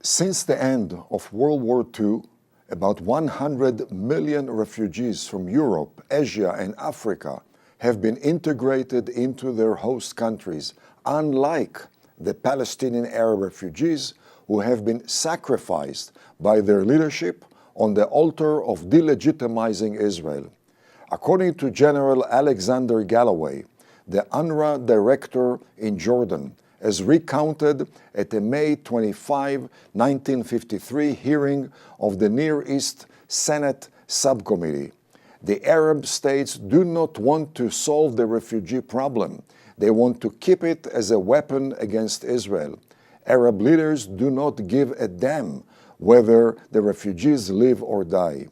Since the end of World War II, about 100 million refugees from Europe, Asia, and Africa have been integrated into their host countries, unlike the Palestinian Arab refugees who have been sacrificed by their leadership on the altar of delegitimizing Israel. According to General Alexander Galloway, the UNRWA director in Jordan, as recounted at a May 25, 1953 hearing of the Near East Senate Subcommittee. The Arab states do not want to solve the refugee problem. They want to keep it as a weapon against Israel. Arab leaders do not give a damn whether the refugees live or die.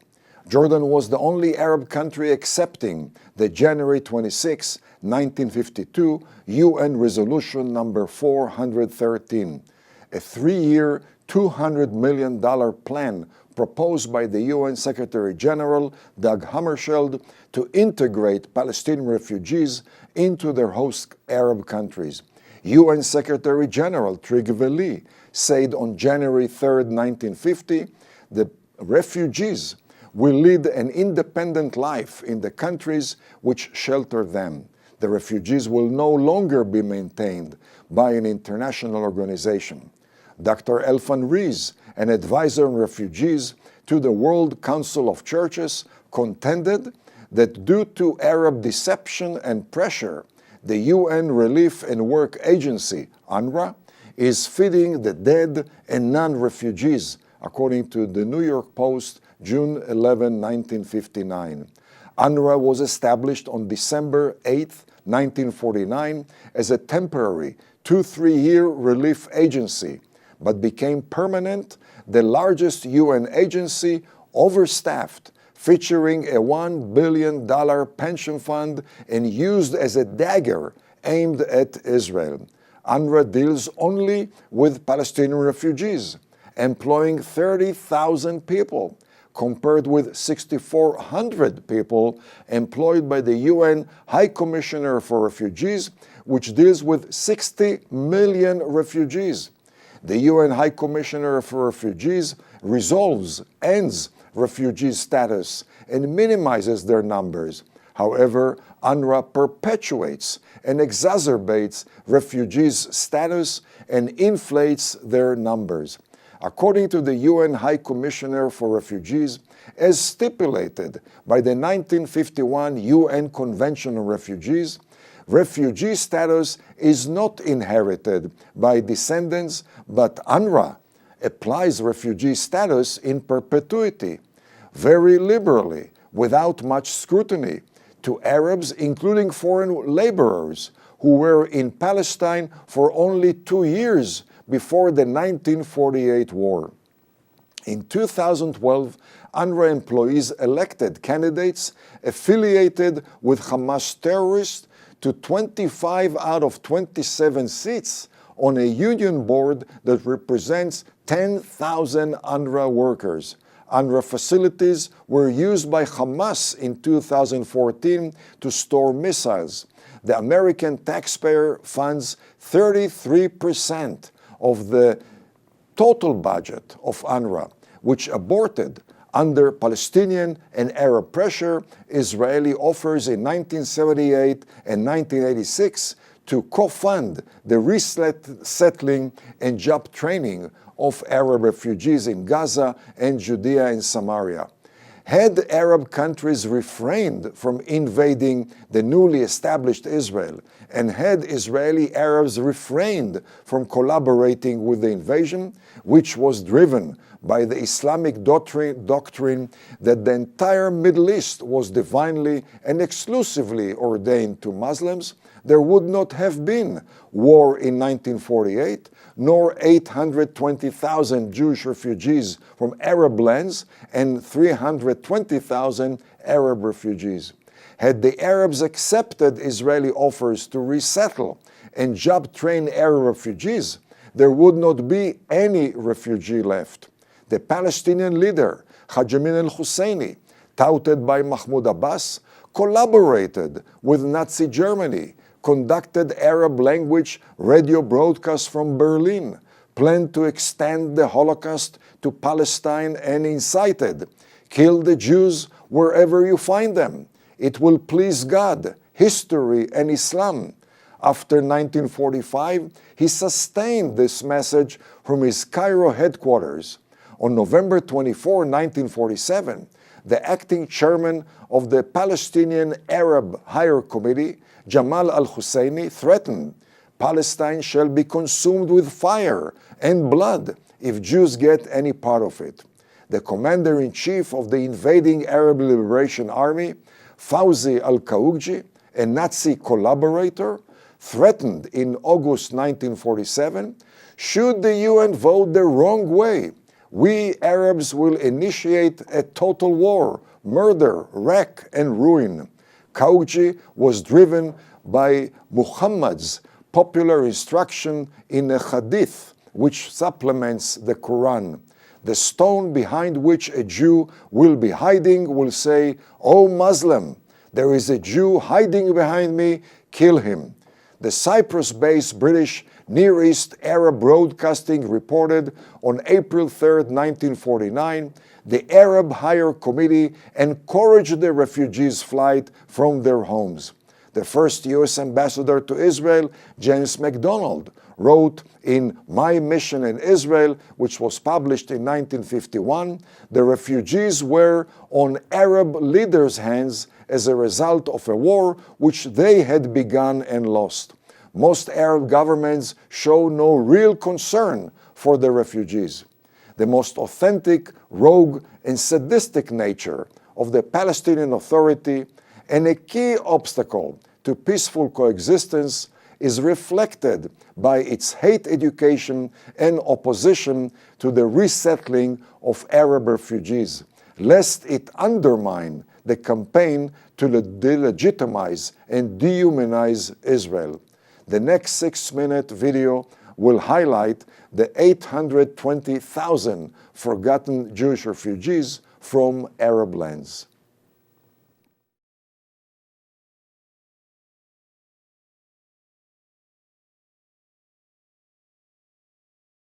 Jordan was the only Arab country accepting the January 26, 1952 UN Resolution number 413, a 3-year, $200 million plan proposed by the UN Secretary General Dag Hammarskjöld to integrate Palestinian refugees into their host Arab countries. UN Secretary General Trygve Lie said on January 3, 1950, the refugees will lead an independent life in the countries which shelter them. The refugees will no longer be maintained by an international organization. Dr. Elfan Rees, an advisor on refugees to the World Council of Churches, contended that due to Arab deception and pressure, the UN Relief and Work Agency, UNRWA, is feeding the dead and non-refugees, according to the New York Post, June 11, 1959. UNRWA was established on December 8, 1949 as a temporary 2-3-year relief agency, but became permanent, the largest UN agency, overstaffed, featuring a $1 billion pension fund and used as a dagger aimed at Israel. UNRWA deals only with Palestinian refugees, employing 30,000 people, compared with 6,400 people employed by the UN High Commissioner for Refugees, which deals with 60 million refugees. The UN High Commissioner for Refugees ends refugee status and minimizes their numbers. However, UNRWA perpetuates and exacerbates refugees' status and inflates their numbers. According to the UN High Commissioner for Refugees, as stipulated by the 1951 UN Convention on Refugees, refugee status is not inherited by descendants, but UNRWA applies refugee status in perpetuity, very liberally, without much scrutiny, to Arabs, including foreign laborers, who were in Palestine for only 2 years before the 1948 war. In 2012, UNRWA employees elected candidates affiliated with Hamas terrorists to 25 out of 27 seats on a union board that represents 10,000 UNRWA workers. UNRWA facilities were used by Hamas in 2014 to store missiles. The American taxpayer funds 33% of the total budget of UNRWA, which aborted under Palestinian and Arab pressure. Israeli offers in 1978 and 1986 to co-fund the resettling and job training of Arab refugees in Gaza and Judea and Samaria. Had Arab countries refrained from invading the newly established Israel, and had Israeli Arabs refrained from collaborating with the invasion, which was driven by the Islamic doctrine that the entire Middle East was divinely and exclusively ordained to Muslims, there would not have been war in 1948, nor 820,000 Jewish refugees from Arab lands and 320,000 Arab refugees. Had the Arabs accepted Israeli offers to resettle and job train Arab refugees, there would not be any refugee left. The Palestinian leader, Haj Amin al-Husseini, touted by Mahmoud Abbas, collaborated with Nazi Germany, conducted Arab language radio broadcasts from Berlin, planned to extend the Holocaust to Palestine and incited, "Kill the Jews wherever you find them. It will please God, history, and Islam." After 1945, he sustained this message from his Cairo headquarters. On November 24, 1947, the acting chairman of the Palestinian Arab Higher Committee, Jamal al-Husseini, threatened, "Palestine shall be consumed with fire and blood if Jews get any part of it." The commander-in-chief of the invading Arab Liberation Army, Fawzi al-Kaougji, a Nazi collaborator, threatened in August 1947, "Should the UN vote the wrong way, we Arabs will initiate a total war, murder, wreck, and ruin." Kaougji was driven by Muhammad's popular instruction in a hadith, which supplements the Quran. "The stone behind which a Jew will be hiding will say, 'O Muslim, there is a Jew hiding behind me, kill him.'" The Cyprus-based British Near East Arab Broadcasting reported on April 3, 1949, the Arab Higher Committee encouraged the refugees' flight from their homes. The first U.S. ambassador to Israel, James MacDonald, wrote in My Mission in Israel, which was published in 1951, the refugees were on Arab leaders' hands as a result of a war which they had begun and lost. Most Arab governments show no real concern for the refugees. The most authentic, rogue, and sadistic nature of the Palestinian Authority and a key obstacle to peaceful coexistence is reflected by its hate education and opposition to the resettling of Arab refugees, lest it undermine the campaign to delegitimize and dehumanize Israel. The next 6-minute video will highlight the 820,000 forgotten Jewish refugees from Arab lands.